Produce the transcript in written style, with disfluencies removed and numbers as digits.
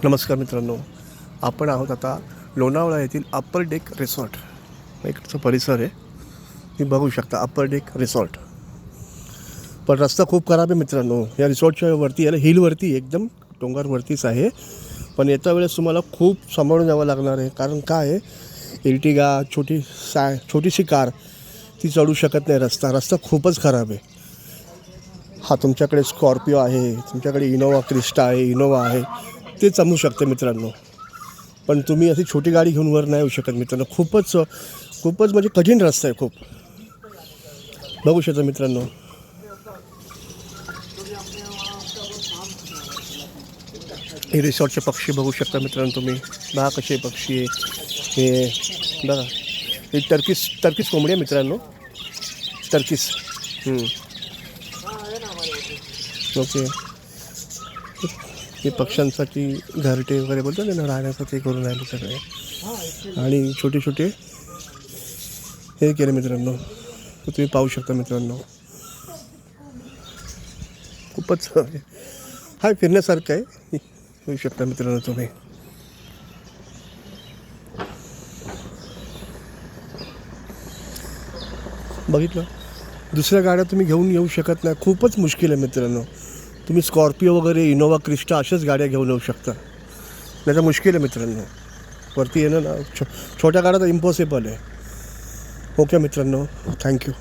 नमस्कार मित्रांनो, आपण आहोत आता लोणावळा येथील अप्पर डेक रिसॉर्ट. इकडचा परिसर आहे, तुम्ही बघू शकता. Upper deck resort. पण रस्ता खूप खराब आहे मित्रांनो. या रिसॉर्टच्या वरती याला हिलवरती एकदम डोंगरवरतीच आहे. पण येत्या वेळेस तुम्हाला खूप सांभाळून जावं लागणार आहे. कारण काय आहे, एर्टिगा छोटीशी कार ती चढू शकत नाही. रस्ता खूपच खराब आहे. हा, तुमच्याकडे स्कॉर्पिओ आहे, तुमच्याकडे इनोवा क्रिस्टा आहे, इनोवा आहे, ते जमू शकते मित्रांनो. पण तुम्ही अशी छोटी गाडी घेऊन वर नाही येऊ शकत मित्रांनो. खूपच म्हणजे कठीण रस्ता आहे खूप. बघू शकता मित्रांनो. हे रिसॉर्टचे पक्षी बघू शकता मित्रांनो तुम्ही. बघा कसे पक्षी आहे हे. बघा, हे टर्किश कोंबडी आहे मित्रांनो. टर्किश. ओके. हे पक्ष्यांसाठी घरटे वगैरे बोलतात ना, राहण्यासाठी करून राहिले सगळे. आणि छोटे छोटे हे केले मित्रांनो. तर तुम्ही पाहू शकता मित्रांनो. खूपच हा फिरण्यासारखं आहे. होऊ शकता मित्रांनो तुम्ही. बघितलं, दुसऱ्या गाड्या तुम्ही घेऊन येऊ शकत नाही. खूपच मुश्किल आहे मित्रांनो. तुम्ही स्कॉर्पिओ वगैरे, इनोवा क्रिस्टा अशाच गाड्या घेऊन येऊ शकता. नाही तर मुश्किल आहे मित्रांनो. वरती येणं ना छोट्या गाड्या तर इम्पॉसिबल आहे. ओके मित्रांनो, थँक्यू.